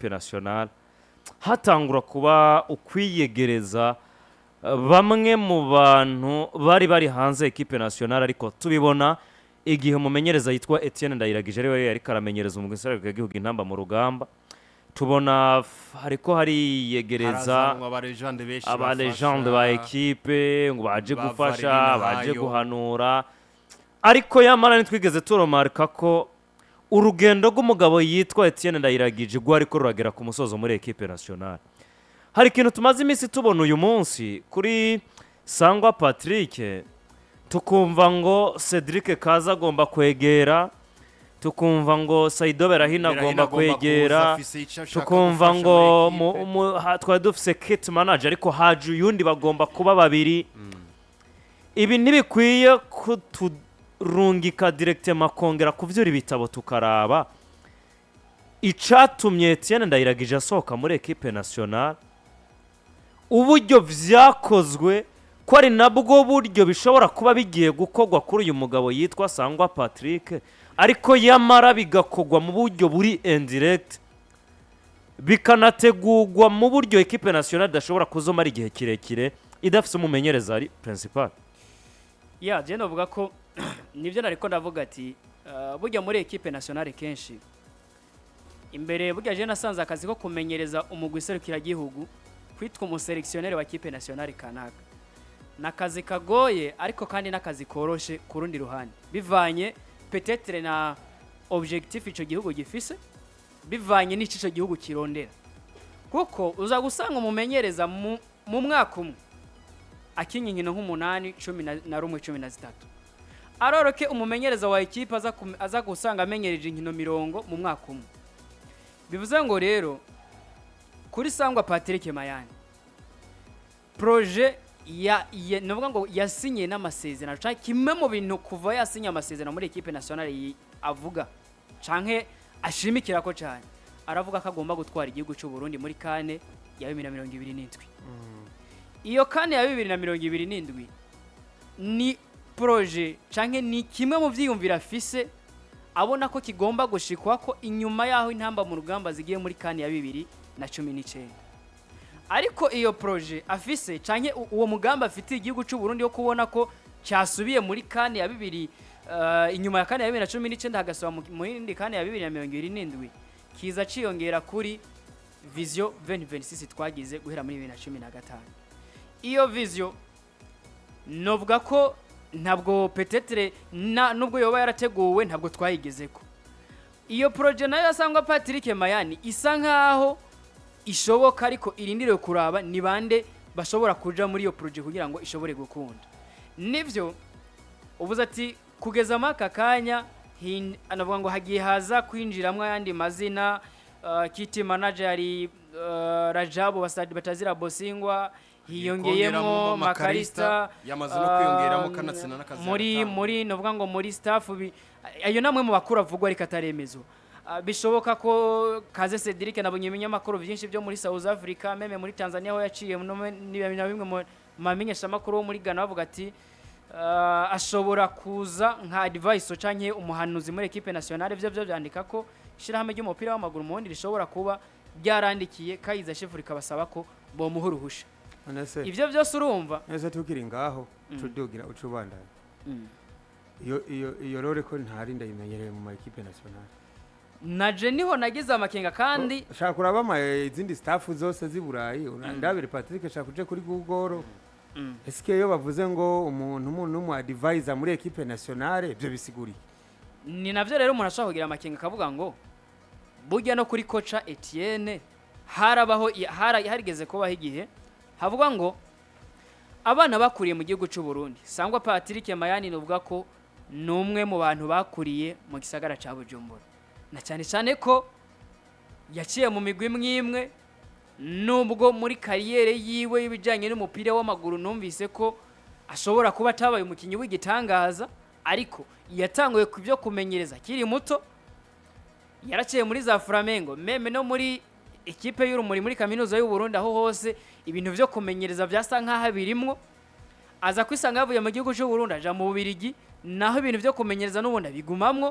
equipe nationale hatangura kuba ukwiyegereza bamwe mu bantu bari hanze equipe nationale ariko tubibona igihe umumenyereza yitwa Etienne Ndayiragije ari we yari karamenyereza umugwi Nserukira Gihugu Intamba mu Rugamba tubona hariko hari yegereza aba legende ba equipe ngo baje gufasha baje guhanura ariko yamara nitwigeze turomarka ko urugendo rw'umugabo yitwa Etienne Ndayiragije gwari ko ruragera ku musozo muri equipe nationale hari ikintu tumaze iminsi tubona uyu munsi kuri Sangwa Patrick tukumva ngo Cedric Kaza agomba kwegera tukumva ngo Saido Berahina agomba kwegera tukumva ngo twari dufise kit manager ariko haje uyundi bagomba kuba babiri ibi ntibikwiye kuturungika directement kongera kuvyura ibitabo tukaraba icatumye Etienne Ndayiragije asohoka muri equipe nationale uburyo vyakozwe ko ari nabwo buryo bishobora kuba bigiye gukogwa kuri uyu mugabo yitwa Sangwa Patrick ariko yamara bigakogwa mu buryo buri indirect bikanategurwa mu buryo equipe nationale dashobora kuzomara igihe kirekire idafise umumenyereza ari principal je novuga ko nivyo nariko ndavuga ati burya muri equipe nationale kenshi imbere burya je nasanze akazi ko kumenyereza umugwi Nserukira Gihugu kwitwa umuselectionnaire wa equipe nationale kanaka nakazi kagoye ariko kandi nakazi koroshe kurundi ruhande bivanye peut-être na objectif ico gihugu gifise bivanye n'ico gihugu kirondera kuko uza gusanga umumenyereza mu mwaka umwe akinyinkino nk'umunani 11 aroroke umumenyereza wa equipe aza gusanga amenyereje inkino 70 mu mwaka umwe bivuze ngo rero kuri Sangwa Patrick Mayani projet navuga ngo yasinye n'amasezerano canke kimwe mu bintu kuva yasinye amasezerano muri equipe nationale avuga canke ashimikira ko cyane aravuga ko agomba gutwara igihugu cy'u Burundi muri kane ya 2027 iyo kane ya 2027 ni projet canke ni kimwe mu vyiyumvira afise abona ko kigomba gushikwa ko inyuma yaho intamba mu rugamba zigiye muri kane ya 2019 ariko iyo projet afise canke uwo mugamba afite igihugu cy'u Burundi yo kubona ko cyasubiye muri kane ya 2 inyuma ya kane ya 2019 hagasaba mu yindi kane ya 2027 kiza ciyongera kuri vision 2026 twagize guhera muri 2015 iyo vision novuga ko ntabwo peut-être nubwo yoba yarateguwe ntabwo twayigezeko iyo projet nayo Sangwa Patrick Mayani isa nkaho ishoboka ariko irindiriwe kuraba ni bande bashobora kuja muri iyo project kugira ngo ishobore gukunda nivyo ubuze ati kugeza maka kanya anavuga ngo hagiye haza kwinjiramwe yandi mazina kiti manager ari Rajabu basadi batazira Bosingwa hiyongeyemo Makarista yamaze no kwiyongeramo kanatsina n'akazi muri novuga ngo muri staff ayo namwe mu bakuru avugwa ariko ataremezo bishoboka ko Kaze Cedric nabonye ibinyamakuru byinshi byo muri South Africa meme muri Tanzania aho yaciye na bimwe mu mamenyesha makuru muri Ghana bavuga ati ashobora kuza nka advice canke umuhanuzi muri equipe nationale byo byandika ko shirahamwe ry'umupira w'amaguru mu wundi rishobora kuba byarandikiye Kaiza Chef rikabasaba ko bo muhuruhusha ivyo byose urumva nese tukiri ngaho tudugira ucubandana iyo rore ko ntari ndayimenyereye mu equipe nationale naje niho nagize amakenga kandi shaka kuraba izindi staff zose ziburayi ndabire Patrick shaka kuje kuri Google eske yo bavuze ngo umuntu mu advisor muri equipe nationale byo bisiguri ni navyo rero umuntu ashaka kugira amakenga kavuga ngo burya no kuri kocha Etienne harabaho harigeze kubaho igihe havuga ngo abana bakuriye mu gihugu cy'u Burundi Sangwa Patrick Mayani novuga ko numwe mu bantu bakuriye mu gisagara ca Bujumbura na cyane ko yaciye mu migwi mwimwe nubwo muri kariyere yiwe y'ibijanye n'umupira w'amaguru numvise ko ashobora kuba atabaye umukinyi w'igitangaza ariko yatanguye kubyo kumenyereza kiri muto yaraciye muri za Flamengo meme no muri ekipe y'urumuri muri kaminuza y'u Burundi aho hose ibintu byo kumenyereza byasa nkaho birimwo aza kwisanga yavuye mu gihugu cy'u Burundi aja mu Bubiligi naho ibintu byo kumenyereza n'ubundi bigumamwo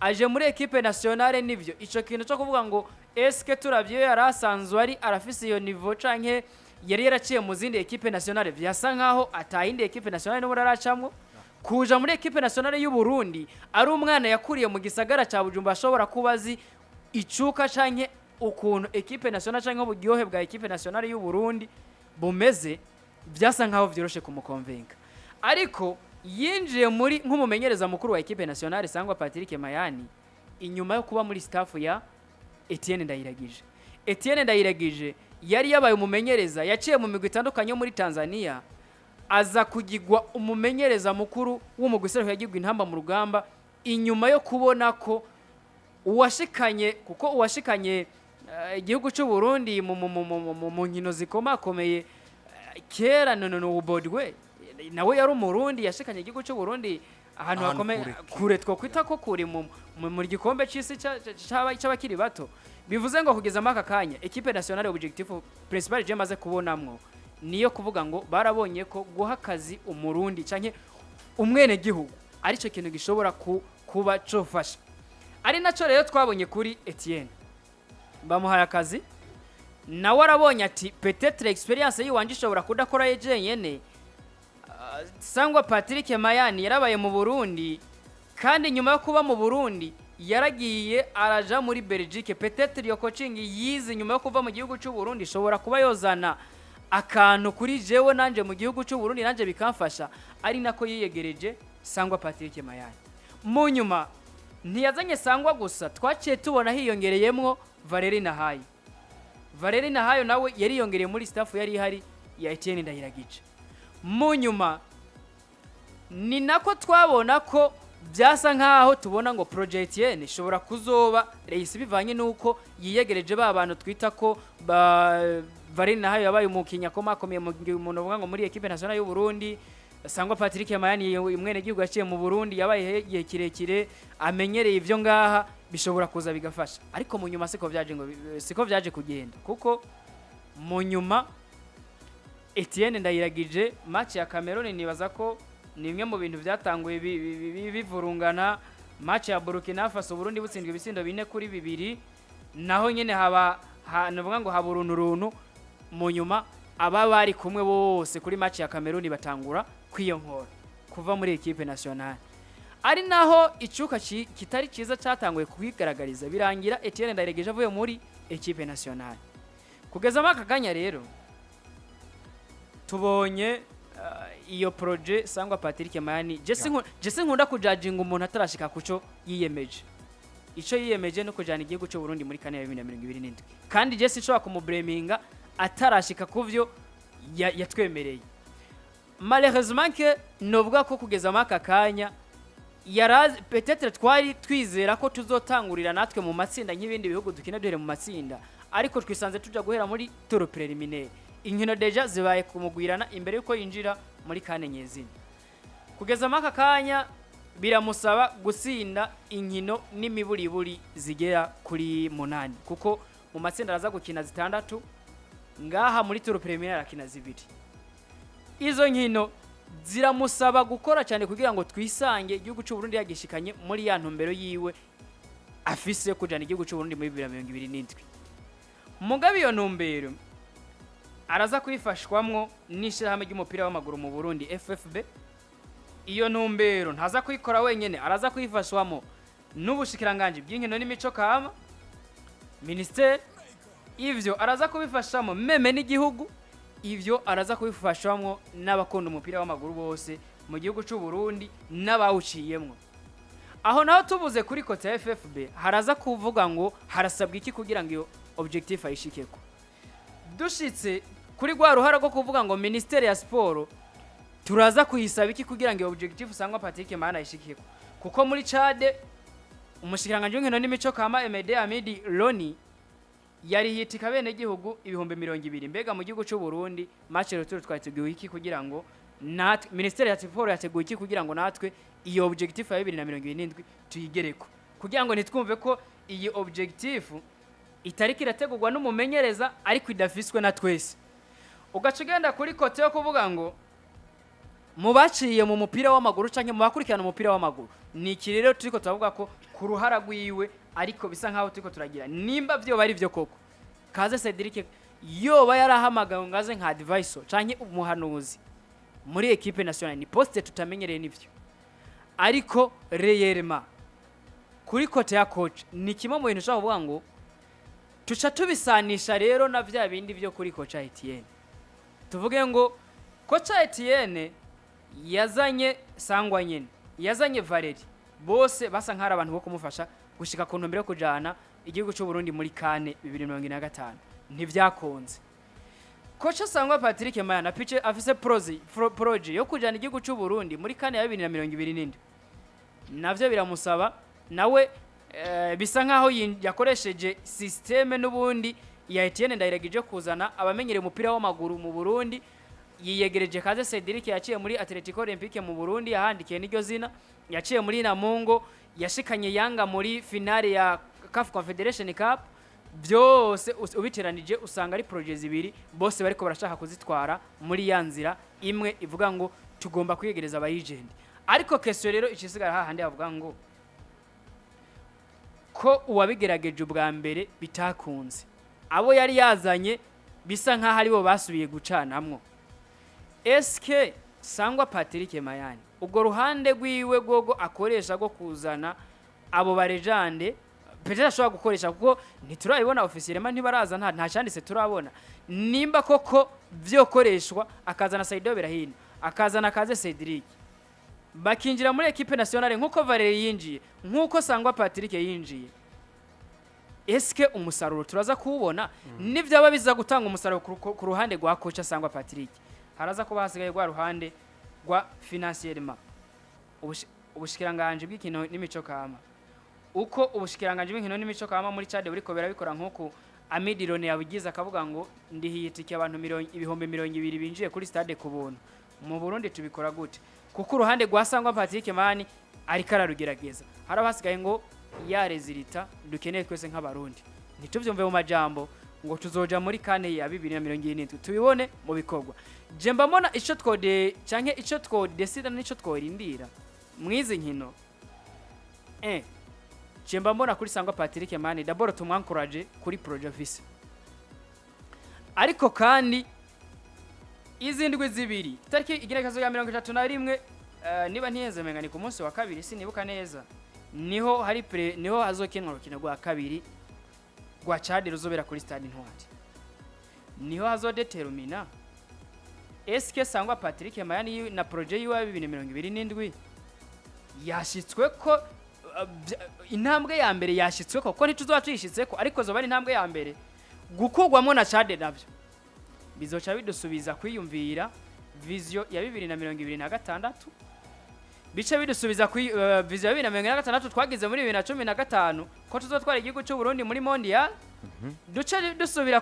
aje muri equipe nationale nivyo ico kintu cyo kuvuga ngo eske turavye yarasanzwe ari arafise iyo niveau canke yari yaraciye mu zindi equipe nationale vyasa nkaho atayindi equipe nationale no buraracamwo kuja muri equipe nationale y'u Burundi ari umwana yakuriye mu gisagara ca Bujumbura ashobora kubazi icuka canke ukuntu equipe nationale canke uburyohe bwa equipe nationale y'u Burundi bumeze vyasa nkaho vyoroshe kumukonvenka ariko yinjiye muri nk'umumenyereza mukuru wa equipe nationale Sangwa Patrick Mayani inyuma yo kuba muri staff ya Etienne Ndayiragije yari yabaye umumenyereza yaciye mu migwi itandukanye muri Tanzania aza kugigwa umumenyereza mukuru w'umugwi Serukira Intamba mu Rugamba inyuma yo kubona ko uwashikanye igihugu cy'u Burundi mu nkino zikomakomeye kera no ubodwe nawe yari umurundi yashikanye igihugu cy'u Burundi ahantu hakomeye kure two kwita ko kuri mu gikombe cy'isi cy'abakiri bato bivuze ngo kugeza maka kanya equipe nationale objectif principal je maze kubonamwo niyo kuvuga ngo barabonye ko guha akazi umurundi canke umwene gihugu ari cyo kintu gishobora kuba cofasha ari naco rero twabonye kuri Etienne bamuhaye akazi nawe arabonye ati peut-être experience yiwanje ishobora kudakora yejenyene Sangwa Patrick Mayani yarabaye mu Burundi kandi nyuma yo kuba mu Burundi yaragiye araja muri Belgique peut-être yo coaching yize nyuma yo kuva mu gihugu cy'u Burundi ishobora kuba yozana akantu kuri jewe nanje mu gihugu cy'u Burundi nanje bikamfasha ari nako yiyegereje Sangwa Patrick Mayani mu nyuma ntiyazanye Sangwa gusa twaciye tubona hiyongereyemwo Valeri Nahayo nawe yari yongereye muri staff yari ihari ya Etienne Ndayiragije mu nyuma ni nako twabona ko byasa nkaho tubona ngo project Etienne ishobora kuzoba reisi bivanye nuko yiyegereje ba bantu twita ko Valeri Nahayo yabaye umukinya komakomeye mu muntu uvuga ngo muri equipe nationale y'u Burundi Sangwa Patrick Mayani umwene gihugu yaciye mu Burundi yabaye igihe kirekire amenyereye ivyo ngaha bishobora kuza bigafasha ariko mu nyuma siko vyaje kugenda kuko mu nyuma Etienne Ndayiragije match ya Cameroon nibaza ko ni imwe mu bintu byatanguye bivurungana match ya Burkina Faso Burundi butsindwe ibisindo 4-2 naho nyene navuga ngo haburuntu mu nyuma aba bari kumwe bose kuri match ya Cameroon batangura kwiyonkora kuva muri equipe nationale ari naho icuka kitari ciza cyatanguye kwigaragariza birangira Etienne Ndayiragije avuye muri equipe nationale kugeza maka kanya rero tubonye iyo projet Sangwa Patrick Mayani Jesse nkunda kujajinga umuntu atarashika kuco yiyemeje ico yiyemeje no kujana igihugu cyo Burundi muri kane ya 2027 kandi Jesse cyo akumubreminga atarashika kuvyo yatwemereye malheureusement que novuga ko kugeza maka kanya peut-être twari twizera ko tuzotangurira natwe mu matsinda nk'ibindi bihugu dukina duhere mu matsinda ariko twisanze tuja guhera muri tour preliminaire inkino deja zibaye kumugwirana imbere yuko yinjira muri kane nyezina kugeza maka kanya biramusaba gusinda inkino n'imiburiburi zigera kuri 8 kuko mu matsinda araza gukina 6 ngaha muri tour preliminaire akina 2 izo nkino ziramusaba gukora cyane kugira ngo twisange igihugu cy'u Burundi yagishikanye muri ya ntumbero yiwe afise kujana igihugu cy'u Burundi muri 2027 mugabe iyo ntumbero araza kwifashwamwo n'ishirahamwe ry'umupira w'amaguru mu Burundi FFB iyo ntumbero ntaza kwikora wenyene araza kwifashwamo n'ubushikiranganje bw'inkino n'imico kama ministere ivyo araza kubifashamo meme n'igihugu ivyo araza kubifashwamwo n'abakunda umupira w'amaguru bose mu gihugu cy'u Burundi n'abawuciyemwo aho naho tubuze kuri kote ya FFB haraza kuvuga ngo harasabwa iki kugira ngo iyo objectif ayishikeko dushitse kuri gwa ruhara rwo kuvuga ngo ministere ya sport turaza kuyisaba iki kugira ngo iyo objectif Sangwa Patrick Mayani ayishikeko kuko muri Chade umushikiranganje w'inkino n'imico kama Emede Amidi Loni yari hitika bene gihugu 220 mbega mu gihugu cy'u Burundi match retour twiteguye iki kugira ngo natwe ministere ya sport yateguye iki kugira ngo natwe iyo objectif ya 2027 tuyigereko kugira ngo nitwumve ko iyi objectif itariki irategurwa n'umumenyereza ariko idafiswe na twese ugacugenda kuri kote yo kuvuga ngo mubaciye mu mupira w'amaguru canke mu bakurikirana umupira w'amaguru ni kirero turiko turavuga ko ku ruhara rwiwe ariko bisa nkaho turiko turagira nimba vyo bari vyo koko Kaze Cedric yoba yarahamagawe ngaze nka advisor canke umuhanuzi muri equipe nationale ni poste tutamenyereye nivyo ariko reyerema kuri kote ya coach ni kimwe mu bintu ushaka kuvuga ngo tuca tubisanisha rero na vya bindi vyo kuri coach Etienne tuvuge ngo coach Etienne yazanye Sangwa nyene yazanye Valeri bose basa nk'ari abantu bo kumufasha gushika ku ntumbero yo kujana igihugu cy'u Burundi muri kane 2025 ntivyakonze Kocha Sangwa Patrick Mayana piche afise proje yo kujana igihugu cy'u Burundi muri kane ya 2027 navyo biramusaba nawe bisa nkaho yakoresheje systeme n'ubundi ya Etienne ndayiragije kuzana abamenyere umupira w'amaguru mu Burundi yiyegereje Kaze Cedric yaciye muri Atletico Olympique mu Burundi yahandikiye n'iryo zina yaciye muri Namungo yashikanye Yanga muri finale ya CAF Confederation Cup byose ubiteranije usanga ari project zibiri bose bariko barashaka kuzitwara muri yanzira imwe ivuga ngo tugomba kwiyegereza abayigende ariko question rero ikisigara hahandi avuga ngo ko uwabigerageje ubwa mbere bitakunze abo yari yazanye bisa nkaho aribo basubiye gucanamwo SK Sangwa Patrick Mayani ubwo ruhande rwiwe gogo akoresha go kuzana abo barejande Petera ashobora gukoresha kuko ntiturabibona officiellement ntibaraza nta cyanditse turabona nimba koko byokoreshwa akazana Saido Berahino akazana Kaze Cedric bakinjira muri equipe nationale nkuko Valeri yinjiye nkuko Sangwa Patrick yinjiye eske umusaruro turaza kuwubona nivyo ababiza gutanga umusaruro ku ruhande rwa coach Sangwa Patrick haraza ko basigaye rwa ruhande rwa financièrement ubushikiranganje bw'ikino n'imico kama uko ubushikiranganje bw'inkino n'imico kama muri Chad buriko berabikora nkuko Amidirone yabigize akavuga ngo ndihiyitike abantu 200 binjiye kuri stade ku buntu mu Burundi tubikora gute kuko uruhande rwa Sangwa Patrick Mani ari kararugerageza harabasigaye ngo yarezirita dukeneye twese nk'abarundi ntituvyumve mu majambo ngo tuzoja muri kane ya 2027 tubibone mu bikorwa je mbamona ico twode canke ico twodesida n'ico tworindira mwizi nkino je mbamona kuri Sangwa Patrick Mani d'abord tumwancourage kuri Bible Grevisse ariko kandi izindwi zibiri tariki igerekezo ya 31 niba ntiyenze mengani ku munsi wa kabiri sinibuka neza niho hazokinwa rukino rwa kabiri rwa Chad ruzobera kuri stade Ntwari niho hazodetermina eske Sangwa Patrick Mayani na projet yiwa 2027 yashitswe ko intambwe ya mbere yashitswe ko ntituzatwishitse ko ariko zo bari intambwe ya mbere gukugwamo na Chad navyo bizoca bidusubiza kwiyumvira vision ya 2026 bice bidusubiza ku vision ya 2026 twagize muri 2015 ko tuzotwara igihugu cy'u Burundi muri mondial duce dusubira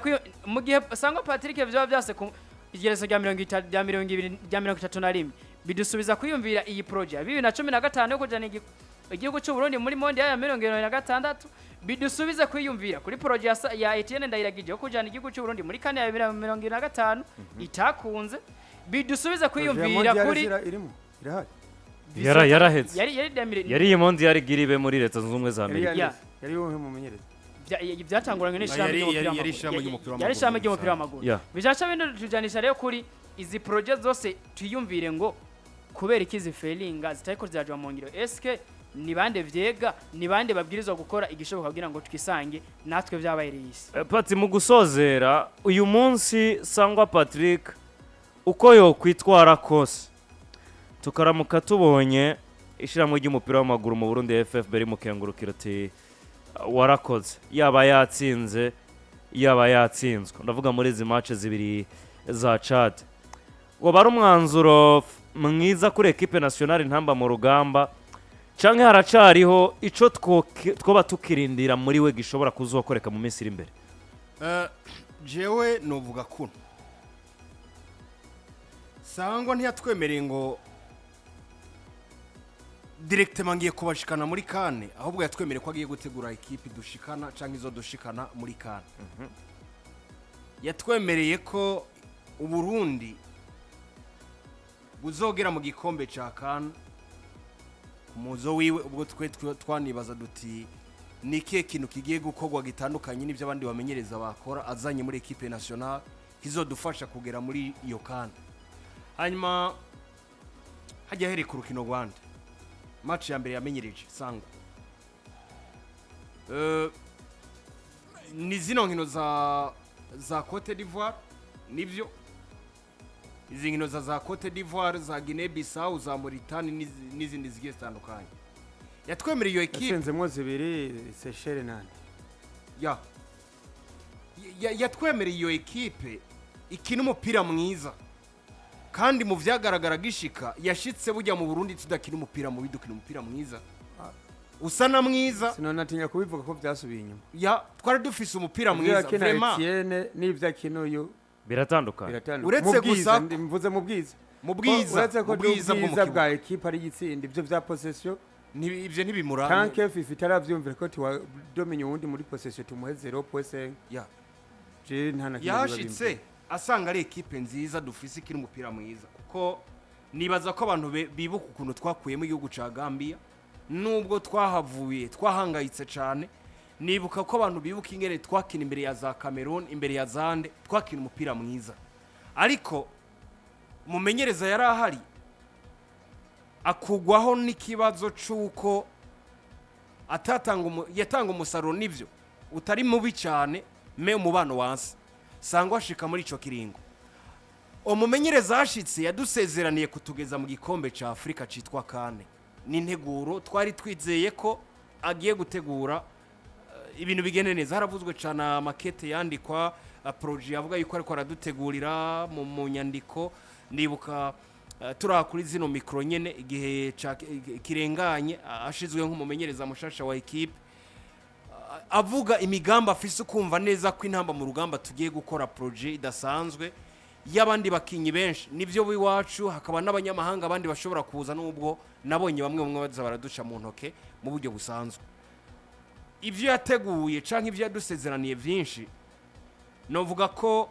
mu gihe Sangwa Patrick byose ku igereso rya 2031 bidusubiza kwiyumvira iyi project ya 2015 yo kujana igihugu cy'u Burundi muri mondial ya 2026 bidusubiza kwiyumvira kuri project ya Etienne ndayiragije yo kujana igihugu cy'u Burundi muri kane ya 2025 itakunze bidusubiza kwiyumvira kuri yarahetse yari iyi mondial giribe muri leta zunze ubumwe za Amerika yari wowe mumenyereza byatanguranye n'ishami ry'umupira w'amaguru bijaca bindi tujanisha rero kuri izi project zose tuyumvire ngo kubera ikizi failinga zitariko zirajwa mu ngiro eske ni bande vyega ni bande babwirizwa gukora igishoboka kugira ngo twisange natwe vyabaye reyisi Pati mu gusozera uyu munsi Sangwa Patrick uko yo kwitwara kose tukaramuka tubonye ishiramo ry'umupira w'amaguru mu Burundi FFB rimukengurukira ati warakoze yaba yatsinze yaba yatsinzwe ndavuga muri izi match zibiri za Chad wabara umwanzuro mwiza kuri equipe nationale Intamba Murugamba canke haracariho ico twoba tukirindira muri we gishobora kuzokoreka mu minsi iri imbere jewe novuga kuno Sangwa ntiyatwemereye ngo directement ngiye kubashikana muri kane ahubwo yatwemereye ko agiye gutegura equipe dushikana canke izo dushikana muri kane yatwemereye ko Uburundi buzogera mu gikombe ca kane umuzo wiwe ubwo twanibaza duti ni ikihe kintu kigiye gukorwa gitandukanye n'ibyo abandi bamenyereza bakora azanye muri equipe nationale kizodufasha kugera muri iyo kandi. Hanyuma hajya hereka urukino Rwanda match ya mbere yamenyereje Sangwa ni zino nkino za Cote d'Ivoire nivyo izi nkino za Cote d'Ivoire za Guinea Bissau za Mauritania n'izindi zigiye zitandukanye yatwemereye iyo equipe yasenzemo zibiri Seychelles nande yatwemereye iyo equipe ikina umupira mwiza kandi mu vyagaragara gishika yashitse bujya mu Burundi tudakina umupira mu bidukina umupira mwiza usa na mwiza sinonatinya kubivuga ko byasubiye inyuma twari dufise umupira mwiza vraiment n'ivyakino yo biratandukanye uretse gusa mvuze mu bwiza uretse ko ubwiza bwa equipe ari gitsinda ibyo vya possession ivyo ntibimurana tanke FIFA itaravyumvira ko dominye uwundi muri possession tumuhe 0.5 je ntana yashitse asanga ari equipe nziza dufise ikiri umupira mwiza kuko nibaza ko abantu bibuka ukuntu twakuyemo igihugu ca Gambia nubwo twahavuye twahangayitse cyane nibuka ko abantu bibuka ingene twakina imbere ya za Cameroon imbere ya Zande twakina umupira mwiza ariko mumenyereza yari ahari akugwaho n'ikibazo cyuko yatanga umusaruro nivyo utari mubi cyane me umubano wansi Sangwa ashika muri ico kiringo umumenyereza ashitse yadusezeraniye kutugeza mu gikombe ca Afrika citwa kane n'integuro twari twizeye ko agiye gutegura ibintu bigene neza haravuzwe cyane makete yandikwa projet yavuga yuko ariko aradutegurira mu nyandiko ndibuka turakuri zino micro nyene igihe kirenganye ashizwe nk'umumenyereza mushasha wa equipe avuga imigamba afise kumva neza ko intamba mu rugamba tugiye gukora projet idasanzwe y'abandi bakinyi benshi nivyo biwacu hakaba n'abanyamahanga abandi bashobora kuza nubwo nabonye bamwe baza baraduca mu ntoke mu buryo busanzwe ivyo yateguye canke ivyo yadusezeraniye vyinshi novuga ko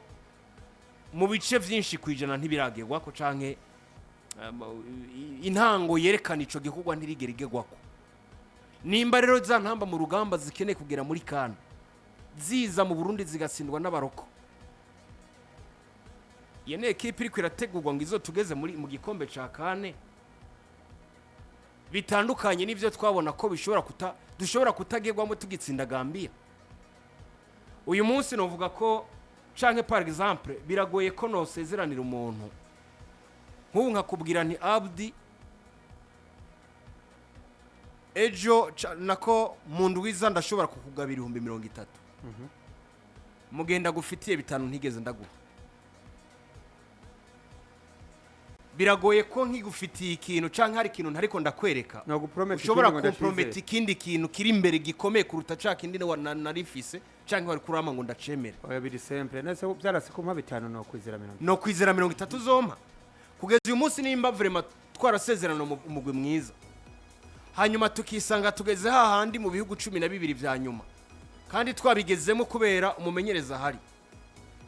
mu bice vyinshi kwijana ntibiragegwa ko canke intango yerekana ico gikorwa ntirigerigegwako nimba rero za ntamba mu rugamba zikeneye kugera muri kana ziza mu Burundi zigatsindwa n'abaroko yene equipe iri kwirategurwa ngo izotugeze mu gikombe ca kane bitandukanye n'ivyo twabona ko dushobora kutagegwamo tugitsinda Gambia uyu munsi novuga ko canke par exemple biragoye ko nosezeranira umuntu nk'ubu nkakubwira nti Abdi ejo nako mundu wiza ndashobora kukugabira 30 mugenda gufitiye bitanu ntigeze ndaguha biragoye ko nkigufitiye ikintu canke hari ikintu ntariko ndakwereka ushobora kumprometa ikindi kintu kiri imbere gikomeye kuruta caka indi narifise canke wari kurama ngo ndacemere oya biri simple nese byarase ko mpa bitanu no kwizera 30 zoma kugeza uyu munsi nimba vraiment twarasezerana umugwi mwiza hanyuma tukisanga tugeze hahandi mu bihugu 12 vya nyuma kandi twabigezemo kubera umumenyereza hari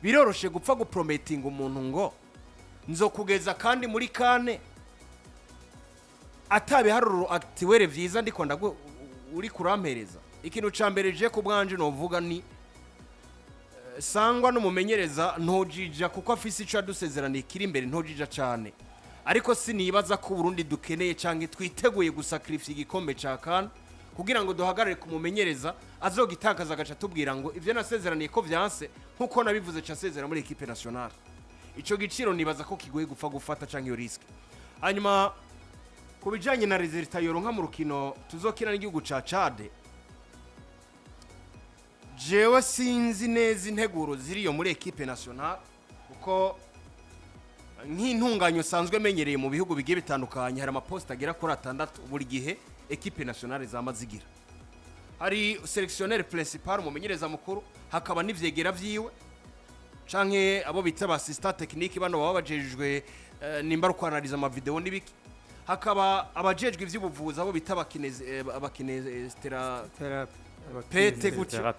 biroroshe gupfa guprometinga umuntu ngo nzokugeza kandi muri kane atabe haruro actiwere vyiza ndiko ndago uri kurampereza ikintu ca mbere je ku bwanje no vuga ni Sangwa n'umumenyereza ntojija kuko afise ico yadusezeraniye kiri imbere ntojija cyane ariko sinibaza ko Burundi dukeneye canke twiteguye gusacrifice igikombe ca kane kugira ngo duhagarare ku mumenyereza azogitakaza gacha tubwira ngo ivyo nasezeraniye ko vyanse nkuko nabivuze ca sezera muri equipe nationale ico giciro nibaza ko kigoye gufata canke yo risk hanyuma kubijanye na resultat yoronka mu rukino tuzokina n'igihugu ca Chad jewe sinzi neza integuro ziriyo muri equipe nationale kuko nk'intunganyo sanzwe menyereye mu bihugu bigiye bitandukanye hari amaposta agera kuri 6 buri gihe equipe nationale zamazigira hari sélectionneur principal umumenyereza mukuru hakaba n'ivyegera vyiwe canke abo bita ba assistant technique bano baba bajejwe nimba rukwanariza ama video nibiki hakaba abajejwe ivy'ubuvuzi abo bita pete gutya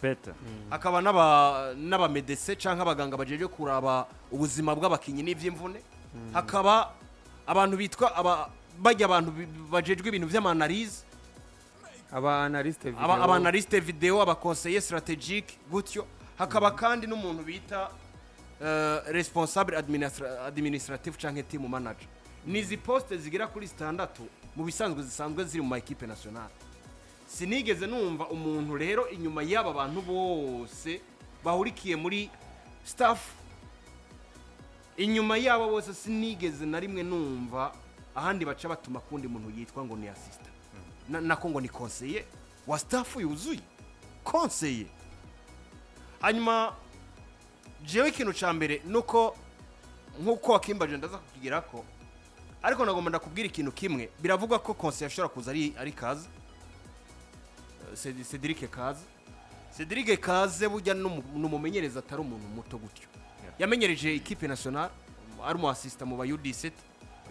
hakaba n'aba medecin canke abaganga bajeje kuraba ubuzima bw'abakinyi n'ivy'imvune hakaba abantu bitwa bajya abantu bajejwe ibintu vy'amanalize aba-analyste video aba-conseiller stratégique gutyo hakaba kandi n'umuntu bita responsable administrative canke team manager nizi poste zigira kuri standatu mu zisanzwe ziri mu equipe nationale sinigeze numva umuntu rero inyuma y'aba bantu bose bahurikiye muri staff inyuma y'abo bose sinigeze na rimwe numva ahandi baca batuma kundi muntu yitwa ngo ni assistant nako ngo ni conseiller wa staff yuzuye conseiller hanyuma jewe ikintu ca mbere nuko nkuko wakimbaje ndaza kukigira ko ariko nagomba ndakubwira ikintu kimwe biravuga ko conseiller ashobora kuza ari kaza Cedric Kaze burya n'umumenyereza atari umuntu muto gutyo yamenyereje equipe nationale ari mu assistant mu ba U17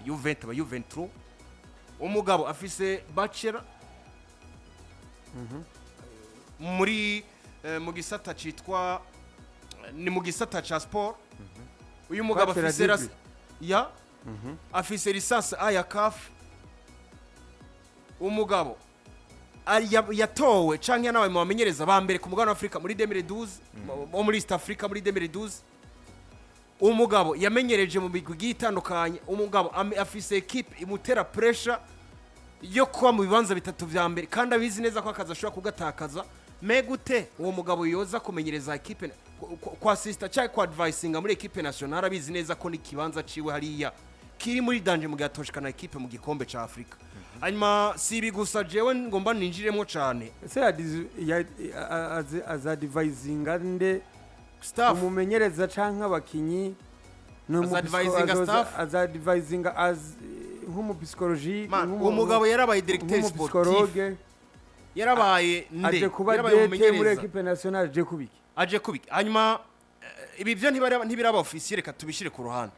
U20 ba U23 umugabo afise bachelor muri mu gisata citwa ni mu gisata ca sport uyu mugabo afise afise licence ya CAF umugabo yatowe canke nawe mu bamenyereza ba mbere ku mugabane wa Afrika muri 2012 muri East Africa muri 2012 umugabo yamenyereje mu bigwi itandukanye umugabo afise equipe imutera pressure yo kuba mu bibanza bitatu vya mbere kandi abizi neza ko akaza ashobora kugatakaza megute uwo mugabo yoza kumenyereza equipe kwa assista cyangwa kwa advising muri equipe nationale abizi neza ko ni kibanza ciwe hariya kiri muri danger mu gatoshikana equipe mu gikombe ca Afrika hanyuma sibi gusa jewe ngomba ninjiremo cyane ese azadvising nde staff umumenyereza canke abakinyi azadvising as nk'umupsikologi umugabo yarabaye directeur sportif yarabaye nde aje kuba DT muri equipe nationale aje kubiki hanyuma ibi byo ntibiraba officiel reka tubishire ku ruhande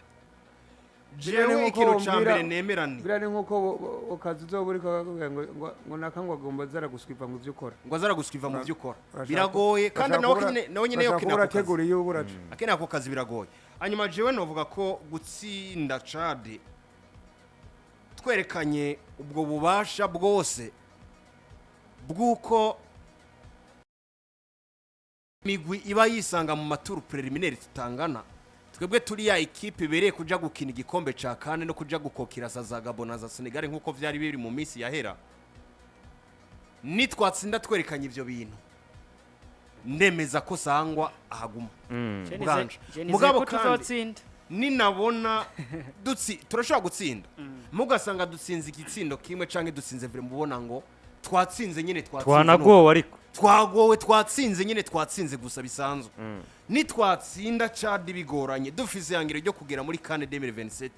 jewe ikintu cyambere nemerani birane nkuko ukazi uzoburi ngo nakangwa agomba zara guswiva mu vyukora ngo azara guswiva mu vyukora biragoye kandi nawe nyine yo kina kurategura iyo uburaje akena ako kazi biragoye hanyuma jewe novuga ko gutsinda Chad twerekanye ubwo bubasha bwose bwuko migwi iba yisanga mu maturu preliminaire tutangana twebwe turi ya equipe bereye kuja gukina igikombe ca kane no kuja gukokira za Gabon na za Senegal nkuko vyari biri mu minsi yahera nitwatsinda twerekanye ivyo bintu ndemeza ko Sangwa ahaguma mugabo kandi ninabona turashobora gutsinda mugasanga dutsinze igitsindo kimwe canke dutsinze vire mubona ngo twatsinze nyine twanagowe ariko twagowe twatsinze nyine twatsinze gusa bisanzwe nitwatsinda Chad bigoranye dufise yangiro ryo kugera muri kane 2027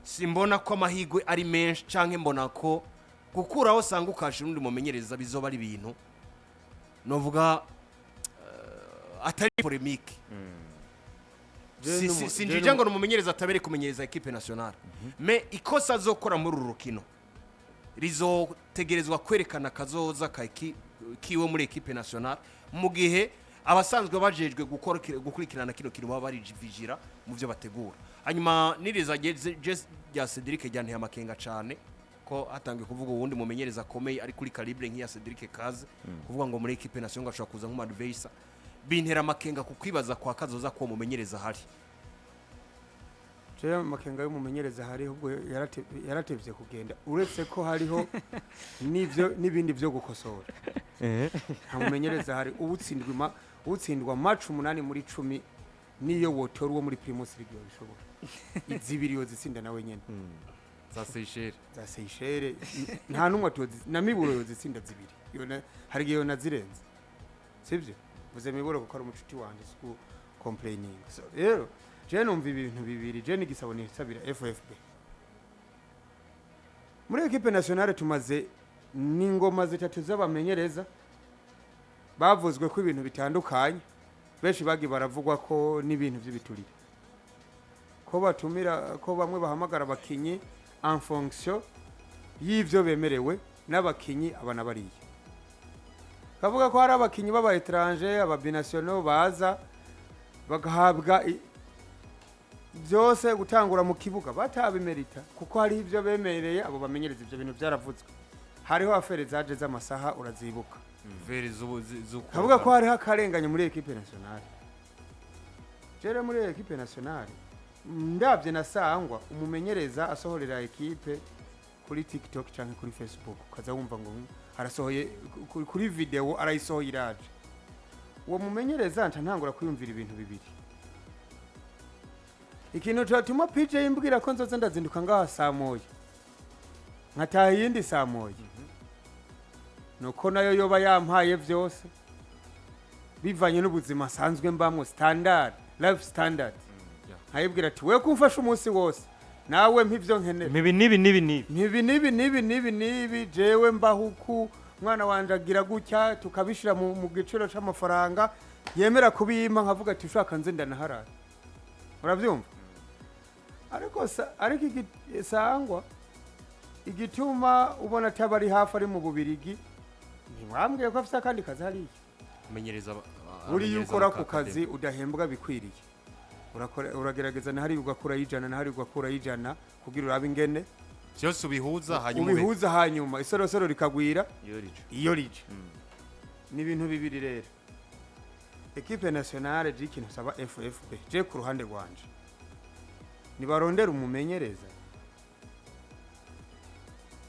simbona ko amahigwe ari menshi canke mbona ko gukuraho Sangwa ukashira undi mumenyereza bizoba ari ibintu novuga atari polemique sinjije ngo numumenyereza atabere kumenyereza equipe nationale mais ikosa azokora muri urukino rizotegerezwa kwerekana kazoza kiwe muri equipe nationale mu gihe abasanzwe bajejwe gukurikirana kino kintu baba bari vigira mu byo bategura hanyuma niriza ya Cedric ryanteye amakenga cyane ko atangiye kuvuga ubundi mumenyereza akomeye ari kuri calibre nk'iya Cedric Kaze kuvuga ngo muri equipe nationale ashobora kuza nk'umadvisor bintera amakenga kukwibaza kwa kazoza ko mumenyereza hari makenga y'umumenyereza hari ubwo yaratevye kugenda uretse ko hariho n'ibindi byo gukosora nta mumenyereza hari ubutsindwa match 8 muri 10 niyo wotora uwo muri Primus League bishobora izibiri yo zitsinda nawe nyene za Seychelles nta numwe na miburo yo zitsinda zibiri yona hari giyo nazirenze sivyo vuze miburo gukora umucuti wanje siku complaining so rero je numva ibintu bibiri je nigisabo nisabira FFB muri equipe nationale tumaze n'ingoma zitatu z'abamenyereza bavuzwe ko ibintu bitandukanye benshi bagi baravugwa ko n'ibintu by'ibiturire ko batumira ko bamwe bahamagara abakinyi en fonction y'ivyo bemerewe n'abakinyi abana bariye kavuga ko hari abakinyi baba étranger aba binationaux baza bagahabwa byose gutangura mu kibuga batabimerita kuko hari ibyo bemereye abo bamenyereza ibyo bintu byaravuzwe hariho afere zaje z'amasaha urazibuka veri kavuga ko hariho akarenganye muri equipe nationale jere muri equipe nationale ndabye na Sangwa umumenyereza asohorera equipe kuri TikTok cyangwa kuri Facebook kaza wumva ngo arasohoye kuri video arayisohoye Iraje uwo mumenyereza ntangura kwiyumvira ibintu bibiri ikintu cyatuma PJ imbwira ko nzoze ndazinduka ngaha saa moya nkataha yindi saa moya nuko nayo yoba yampaye byose bivanye n'ubuzima sanzwe mbamwe standard life standard hayibwira ati we kumfasha umunsi wose nawe mpivyo nkenera nibi jewe mbahuku mwana wanje agira gutya tukabishira mu giciro c'amafaranga yemera kubima nkavuga ati ushaka nze ndanaharara uravyumva ariko Sangwa igituma ubona tabari hafi ari mu Bubirigi ntimwambwiye ko afite akandi kazi hariya menyereza uri yukora ku kazi udahembwa bikwiriye uragerageza na hari ugakura yijana na hari ugakura yijana kugira urabe ingene cyose ubihuza hanyuma isorosoro rikagwira iyo rije ni ibintu bibiri rero equipe nationale ikintu saba FFB je ku ruhande rwanje nibarondera umumenyereza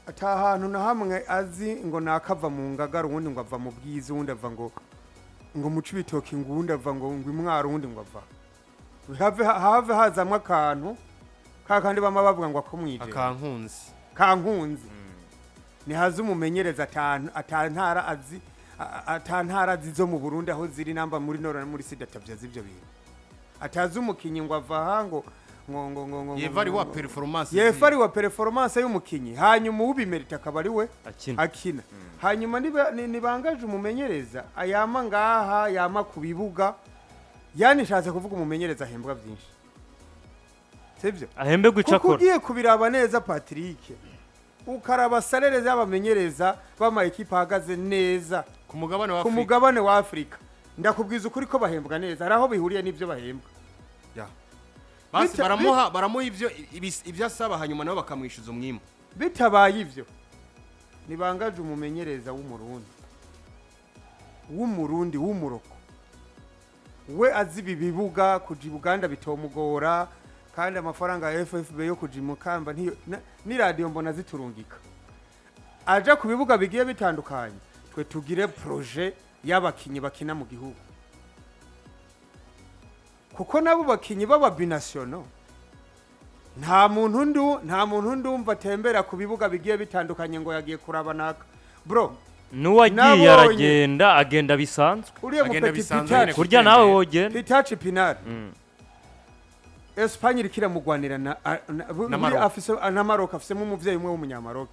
ata hantu na hamwe azi ngo nakava mu ngagara ubundi ngo ava mu bwiza ubundi ava ngo mu cibitoki ngundi ava ngo imwaro ubundi ngo ava have hazamwe akantu kakandi bama bavuga ngo akomwije kankunzi ni hazi umumenyereza atantara azi zo mu Burundi aho ziri namba muri nora muri sida tabyaza ibyo bintu atazi umukinyi ngo ava hango yefari wa performance y'umukinyi hanyuma ubimerita akabari we akina hanyuma nibangaje umumenyereza ayama ngaha yama kubibuga yanishatse kuvuga umumenyereza ahembwa byinshi sivyo ahembe guca kuko ugiye kubiraba neza Patrick ukaraba salere z'abamenyereza bama equipe ahagaze neza ku mugabane wa Afrika ndakubwiza ukuri ko bahembwa neza araho bihuriye n'ivyo bahembwa basi baramuha ivyo asaba hanyuma nabo bakamwishuza umwimo bitabaye ivyo nibangaje umumenyereza w'umurundi w'umuroko we azibi bibuga kuji Buganda bitomugora kandi amafaranga ya FFB yo kuji Mukamba ni radio mbona ziturungika aja ku bibuga bigiye bitandukanye twe tugire projet y'abakinyi bakina mu gihugu kuko nabo bakinyi baba binational nta muntu ndumva tembera ku bibuga bigiye bitandukanye ngo yagiye kurabanaka bro nuwagiye agenda bisanzwe kurya nawe wogenda Pitachi Pinard Espagne irikira mugwanira na Maroc afisemo umuvyeyi umwe w'umunyamaroc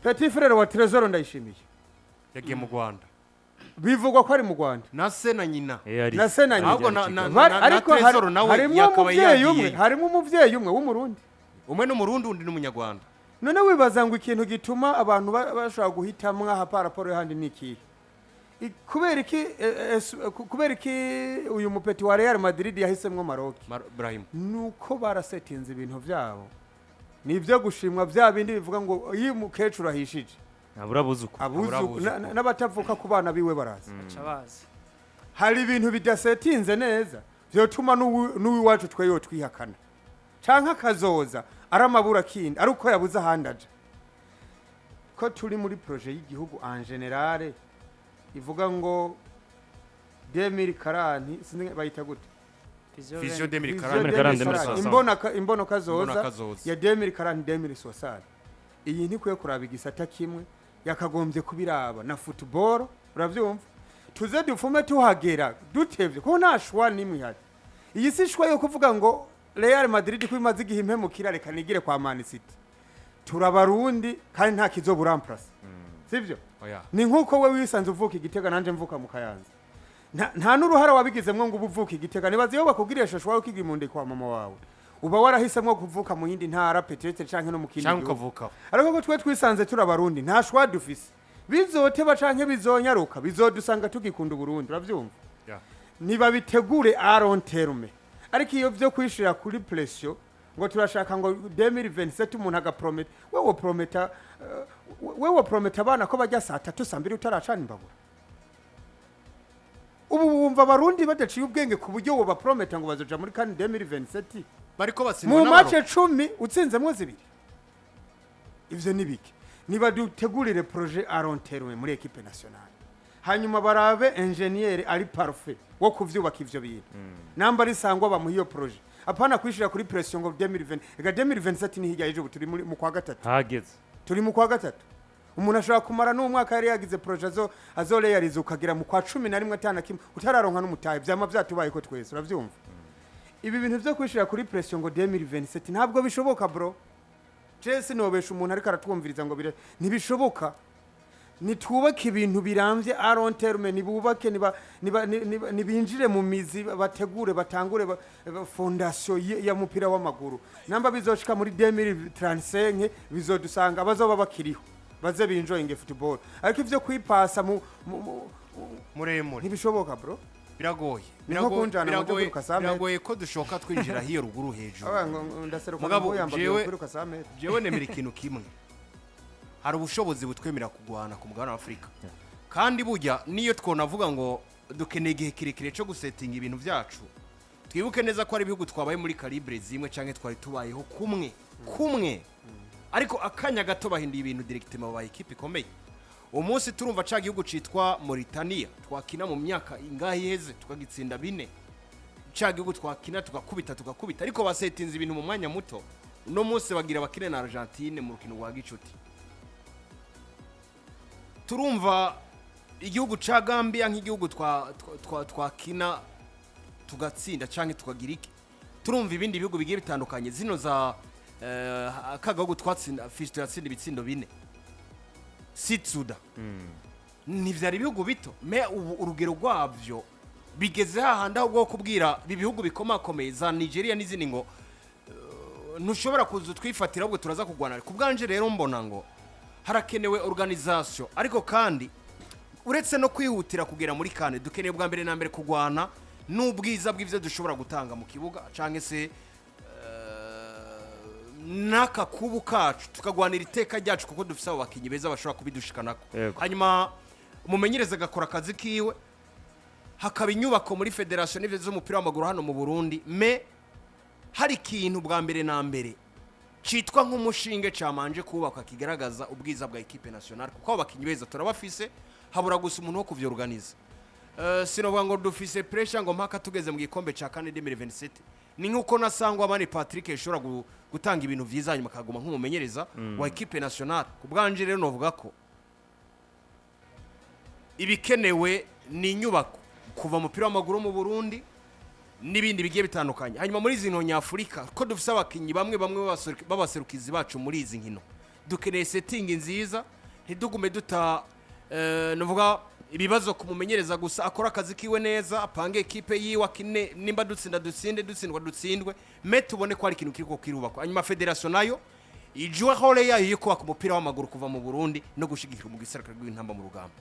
Petit frère wa Trésor ndayishimiye yagiye mu Rwanda bivugwa ko ari mu Rwanda na se na nyina ariko harimo umuvyeyi umwe w'umurundi umwe n'umurundi undi n'umunyarwanda none wibaza ngo ikintu gituma abantu bashobora guhitamwa hapa raporo y'ahandi niki kubera iki uyu mupeti wa Real Madrid yahisemwe Maroc Brahim nuko barasetinze ibintu byabo nivyo gushimwa bya bindi bivuga ngo iyi mukecuru ahishije aburabuzuko n'abatavuka ku bana biwe baraza hari ibintu bidasetinze neza byotuma n'uwiwacu tweyo twihakana canka kazoza aramabura kindi ari uko yabuze ahandaje ko turi muri projet y'igihugu en general ivuga ngo 2040 sinzi bayita gute vision 2040 imbono kazoza ya 2040 iyi ntikwiye kuraba igisata kimwe yakagombye kubiraba na football uravyumva tuze dufume tuhagera dutevye ko nashwa nimwe hari iyi sishwa yo kuvuga ngo Real Madrid kwimaze igihimpe mu kirareka nigire kwa Man City turabarundi kandi nta kizoburamplus sivyo ni nkuko we wisanze uvuka igitega nanje mvuka mu Kayanza nta n'uruhara wabigizemwe ngo ubuvuka igitega nibaze yo bakugiresha shwa ukigimunde kwa mama wawe uba warahisemwe kuvuka mu yindi ntara petete canke no mu kindi gihugu ariko ko twe twisanze turabarundi nta shwa dufise bizoteba canke bizonyaruka bizodusanga tugikunda Burundi uravyumva niba bitegure a long terme ariko iyo byo kwishira kuri pressure ngo turashaka ngo 2027 umuntu agaprometa wewe prometa abana ko bajya saa 3 saa 2 utaracana imbabura ubu bumva abarundi badaciye ubwenge ku buryo bo baprometa ngo bazoja muri kan 2027 bariko basimba mu mace 10 utsinzemwo zibiri ivyo nibiki niba dutegurire projet à long terme muri equipe nationale hanyuma barabe ingénieur ari parfait wo kuvyubaka ivyo bintu namba ari Sangwa bamuha iyo projet apana kwishira kuri pression ngo 2020 ega 2027 ni hirya ejo turi mu kwa gatatu hageze turi mu kwa gatatu umuntu ashaka kumara n'umwaka yari yagize projet azoreyariza ukagira mu kwa 11 atana kimwe utararonka n'umutahe byama byatubaye ko twese uravyumva ibi bintu byo kwishira kuri pression ngo 2027 ntabwo bishoboka bro Jesse nobesha umuntu ariko aratwumviriza ngo ntibishoboka nitwubake ibintu birambye à long terme nibubake nibinjire mu mizi bategure batangure fondation ya mupira w'amaguru namba bizoshika muri 2035 bizodusanga bazoba bakiriho baze binjoyinge football ariko ivyo kwipasa muremure ntibishoboka bro biragoye ko dushoka twinjira hiyo ruguru hejuru mugabo jewe nemera ikintu kimwe hari ubushobozi butwemera kugwana ku mugabane wa Afrika kandi burya niyo twonavuga ngo dukeneye igihe kirekire cyo gusetinga ibintu byacu twibuke neza ko ari ibihugu twabaye muri calibre zimwe canke twari tubayeho kumwe ariko akanya gato bahinduye ibintu directement babaye equipe ikomeye umunsi turumva ca gihugu citwa Mauritania twakina mu myaka ingahe iheze tukagitsinda 4 ca gihugu twakina tukakubita ariko basetinze ibintu mu mwanya muto no munsi bagira bakine na Argentine mu rukino rwa gicuti turumva igihugu ca Gambia nk'igihugu twakina tugatsinda canke tukagira iki turumva ibindi bihugu bigiye bitandukanye zino za akagahugu twatsinda Fisto yatsinda ibitsindo 4 Sitsuda ntivyari ibihugu bito me urugero rwavyo bigeze hahandi aho bwo kubwira ibihugu bikomakomeye za Nigeria n'izindi ngo ntushobora kuza twifatira ahubwo turaza kugwana ku bwanje rero mbona ngo harakenewe organisation ariko kandi uretse no kwihutira kugera muri kane dukeneye bwa mbere na mbere kugwana n'ubwiza bw'ivyo dushobora gutanga mu kibuga canke se naka kubu kacu tukagwanira iteka ryacu kuko dufise abo bakinyi beza bashobora kubidushikanako hanyuma umumenyereza agakora akazi kiwe hakaba inyubako muri federation n'ivyo z'umupira w'amaguru hano mu Burundi me hari ikintu bwa mbere na mbere citwa nk'umushinge camanje kubaka kigaragaza ubwiza bwa equipe nationale kuko abo bakinyi beza turabafise habura gusa umuntu wo kuvyorganiza sinovuga ngo dufise pressure ngo mpaka tugeze mu gikombe ca kane 2027 ni nkuko nasangwa abani Patrick yashobora gutanga ibintu vyiza hanyuma akaguma nk'umumenyereza wa equipe nationale kubwanje rero novuga ko ibikenewe ni inyubako kuva mu pira w'amaguru mu Burundi n'ibindi bigiye bitandukanye hanyuma muri zino nyafurika ko dufise abakinyi bamwe babaserukizi bacu muri izi nkino dukeneye setting nziza ntidugume duta novuga ibibazo kumumenyereza gusa akora akazi kiwe neza apange equipe yiwe akine nimba dutsindwa dutsindwe me tubone ko ari ikintu kiriko kirubakwa hanyuma federation nayo ijwe hole yayo yo kubaka umupira w'amaguru kuva mu Burundi no gushigikira mu gisirikare rw'intamba mu Rugamba